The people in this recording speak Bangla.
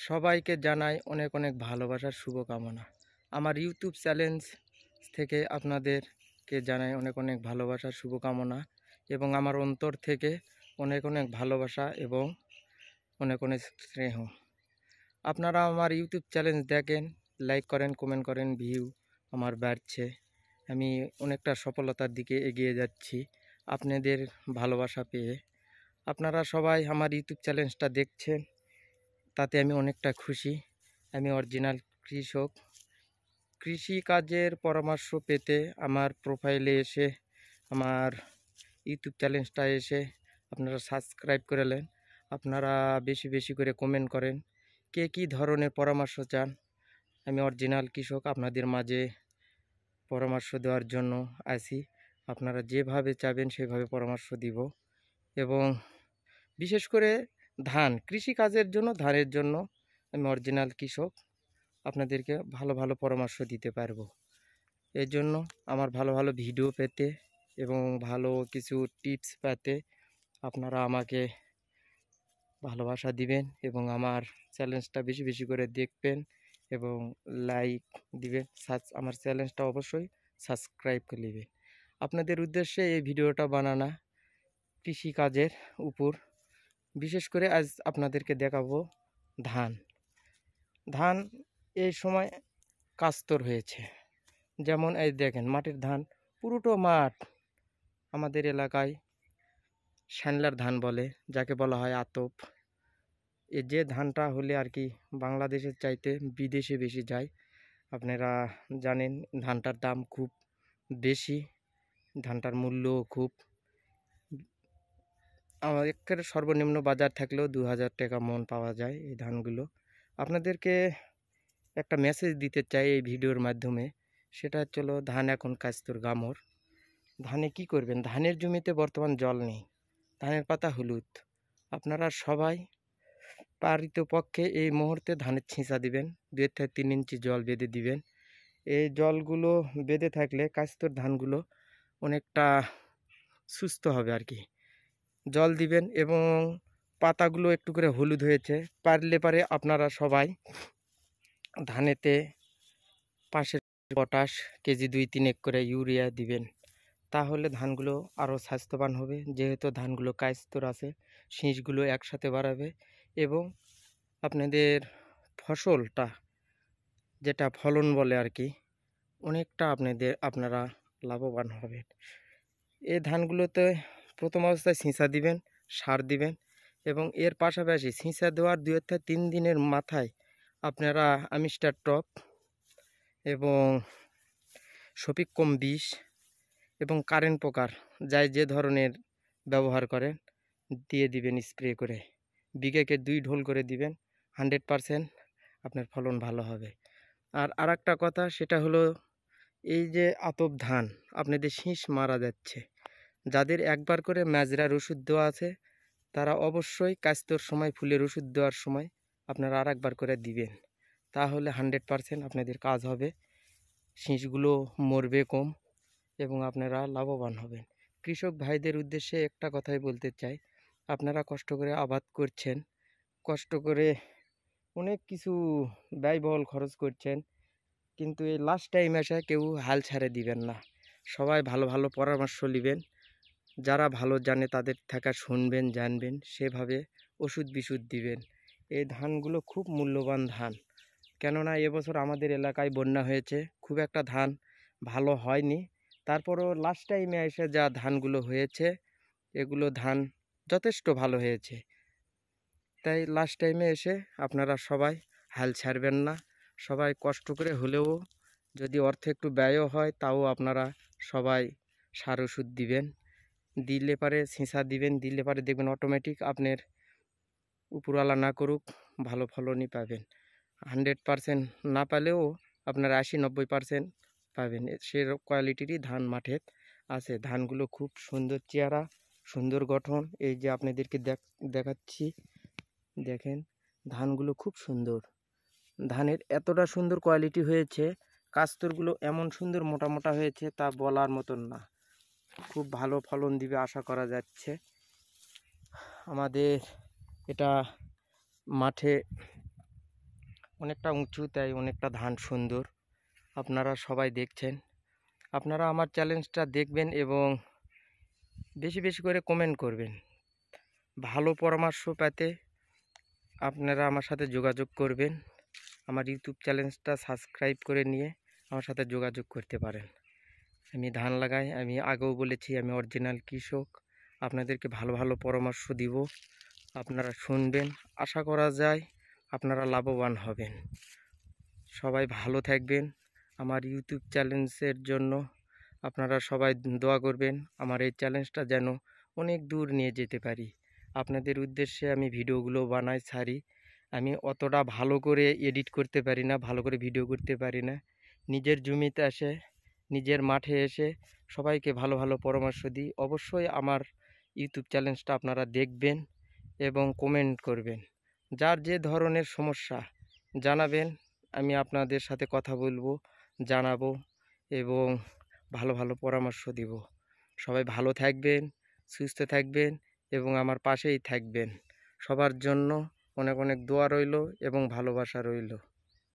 সবাইকে জানাই অনেক অনেক ভালোবাসার শুভকামনা। আমার ইউটিউব চ্যানেল থেকে আপনাদেরকে জানাই অনেক অনেক ভালোবাসার শুভকামনা এবং আমার অন্তর থেকে অনেক অনেক ভালোবাসা এবং অনেক অনেক স্নেহ। আপনারা আমার ইউটিউব চ্যানেল দেখেন, লাইক করেন, কমেন্ট করেন, ভিউ আমার বাড়ছে। আমি অনেকটা সফলতার দিকে এগিয়ে যাচ্ছি আপনাদের ভালোবাসা পেয়ে। আপনারা সবাই আমার ইউটিউব চ্যানেলটা দেখছেন, তাতে আমি অনেকটা খুশি। আমি অরিজিনাল কৃষক। কৃষিকাজের পরামর্শ পেতে আমার প্রোফাইলে এসে, আমার ইউটিউব চ্যানেলটা এসে আপনারা সাবস্ক্রাইব করে নেন। আপনারা বেশি বেশি করে কমেন্ট করেন কে কী ধরনের পরামর্শ চান। আমি অরিজিনাল কৃষক, আপনাদের মাঝে পরামর্শ দেওয়ার জন্য আছি। আপনারা যেভাবে চাবেন সেভাবে পরামর্শ দিব। এবং বিশেষ করে কৃষিকাজের জন্য, ধানের জন্য আমি অরিজিনাল কৃষক, আপনাদেরকে ভালো ভালো পরামর্শ দিতে পারবো। এই জন্য আমার ভালো ভালো ভিডিও পেতে এবং ভালো কিছু টিপস পেতে আপনারা আমাকে ভালোবাসা দিবেন এবং আমার চ্যানেলটা বেশি বেশি করে দেখবেন এবং লাইক দিবেন। আমার চ্যানেলটা অবশ্যই সাবস্ক্রাইব করে নেবেন। আপনাদের উদ্দেশ্যে এই ভিডিওটা বানানো কৃষিকাজের উপর। বিশেষ করে আজ আপনাদেরকে দেখাবো ধান। ধান এই সময় কাস্তর হয়েছে। যেমন এই দেখেন মাটির ধান, পুরোটো মাঠ। আমাদের এলাকায় শ্যানলার ধান বলে, যাকে বলা হয় আতপ। এই যে ধানটা হলে আর কি বাংলাদেশের চাইতে বিদেশে বেশি যায়। আপনারা জানেন ধানটার দাম খুব বেশি, ধানটার মূল্যও খুব। আমার একেবারে সর্বনিম্ন বাজার থাকলেও 2000 টাকা মন পাওয়া যায় এই ধানগুলো। আপনাদেরকে একটা মেসেজ দিতে চাই এই ভিডিওর মাধ্যমে, সেটা হচ্ছিল ধান এখন কাস্তর গামর। ধানে কি করবেন? ধানের জমিতে বর্তমান জল নেই, ধানের পাতা হলুদ। আপনারা সবাই পারিতপক্ষে এই মুহূর্তে ধানের ছিঁচা দিবেন, 2 থেকে 3 ইঞ্চি জল বেঁধে দিবেন। এই জলগুলো বেঁধে থাকলে কাস্তর ধানগুলো অনেকটা সুস্থ হবে আর কি। জল দিবেন এবং পাতাগুলো একটু করে হলুদ হয়েছে, পারে আপনারা সবাই ধানেতে 5 পটাশ কেজি 2-3 করে ইউরিয়া দিবেন। তাহলে ধানগুলো আরও স্বাস্থ্যবান হবে, যেহেতু ধানগুলো কাস্তর আছে, শীষগুলো একসাথে বাড়াবে এবং আপনাদের ফসলটা, যেটা ফলন বলে আর কি, অনেকটা আপনারা লাভবান হবেন। এই ধানগুলোতে প্রথম অবস্থায় ছিঁচা দিবেন, সার দিবেন এবং এর পাশাপাশি ছিঁচা দেওয়ার 2 থেকে 3 দিনের মাথায় আপনারা আমিস্টার টপ এবং শফিক কম 20 এবং কারেন্ট পোকার যাই যে ধরনের ব্যবহার করেন দিয়ে দিবেন স্প্রে করে। বিঘাকে 2 ঢোল করে দিবেন, 100% আপনার ফলন ভালো হবে। আর আরেকটা কথা, সেটা হলো এই যে আতপ ধান আপনাদের শীষ মারা যাচ্ছে, যাদের একবার করে ম্যাজরার ওষুধ দেওয়া আছে তারা অবশ্যই কাস্তর সময়, ফুলের ওষুধ দেওয়ার সময় আপনারা আর একবার করে দিবেন। তাহলে 100% আপনাদের কাজ হবে, শীষগুলো মরবে কম এবং আপনারা লাভবান হবেন। কৃষক ভাইদের উদ্দেশ্যে একটা কথাই বলতে চাই, আপনারা কষ্ট করে আবাদ করছেন, কষ্ট করে অনেক কিছু ব্যয়বহুল খরচ করছেন, কিন্তু এই লাস্ট টাইম এসে কেউ হাল ছেড়ে দিবেন না। সবাই ভালো ভালো পরামর্শ নেবেন, যারা ভালো জানে তাদের থেকে শুনবেন, জানবেন, সেভাবে ওষুধ বিশুদ্ধ দিবেন। এই ধানগুলো খুব মূল্যবান ধান, কেননা এবছর আমাদের এলাকায় বন্যা হয়েছে, খুব একটা ধান ভালো হয়নি। তারপরও লাস্ট টাইমে এসে যা ধানগুলো হয়েছে, এগুলো ধান যথেষ্ট ভালো হয়েছে। তাই লাস্ট টাইমে এসে আপনারা সবাই হাল ছাড়বেন না। সবাই কষ্ট করে হলেও, যদি অর্থ একটু ব্যয়ও হয়, তাও আপনারা সবাই সার ওষুধ দিবেন। দিলে পারে ছিঁচা দিবেন, দিলে পারে দেখবেন অটোমেটিক আপনার উপরওয়ালা না করুক ভালো ফলনই পাবেন। 100% না পেলেও আপনার 80-90% পাবেন। সে কোয়ালিটিরই ধান মাঠে আছে। ধানগুলো খুব সুন্দর চেহারা, সুন্দর গঠন। এই যে আপনাদেরকে দেখাচ্ছি, দেখেন ধানগুলো খুব সুন্দর। ধানের এতটা সুন্দর কোয়ালিটি হয়েছে, কাস্তরগুলো এমন সুন্দর মোটা মোটা হয়েছে তা বলার মতন না। খুব ভালো ফলন দিবে আশা করা যাচ্ছে। আমাদের এটা মাঠে অনেকটা উঁচু, তাই অনেকটা ধান সুন্দর। আপনারা সবাই দেখছেন, আপনারা আমার চ্যালেঞ্জটা দেখবেন এবং বেশি বেশি করে কমেন্ট করবেন। ভালো পরামর্শ পেতে আপনারা আমার সাথে যোগাযোগ করবেন। আমার ইউটিউব চ্যানেলটা সাবস্ক্রাইব করে নিয়ে আমার সাথে যোগাযোগ করতে পারেন। আমি ধান লাগাই, আমি আগেও বলেছি আমি অরিজিনাল কৃষক। আপনাদেরকে ভালো ভালো পরামর্শ দিব, আপনারা শুনবেন। আশা করা যায় আপনারা লাভবান হবেন। সবাই ভালো থাকবেন। আমার ইউটিউব চ্যালেঞ্জের জন্য আপনারা সবাই দোয়া করবেন, আমার এই চ্যালেঞ্জটা যেন অনেক দূর নিয়ে যেতে পারি। আপনাদের উদ্দেশ্যে আমি ভিডিওগুলো বানাই, ছাড়ি। আমি অতটা ভালো করে এডিট করতে পারি না, ভালো করে ভিডিও করতে পারি না। নিজের জমিতে এসে, নিজের মাঠে এসে সবাইকে ভালো ভালো পরামর্শ দিই। অবশ্যই আমার ইউটিউব চ্যানেলটা আপনারা দেখবেন এবং কমেন্ট করবেন। যার যে ধরনের সমস্যা জানাবেন, আমি আপনাদের সাথে কথা বলবো, জানাবো এবং ভালো ভালো পরামর্শ দিব। সবাই ভালো থাকবেন, সুস্থ থাকবেন এবং আমার পাশেই থাকবেন। সবার জন্য অনেক অনেক দোয়া রইল এবং ভালোবাসা রইল।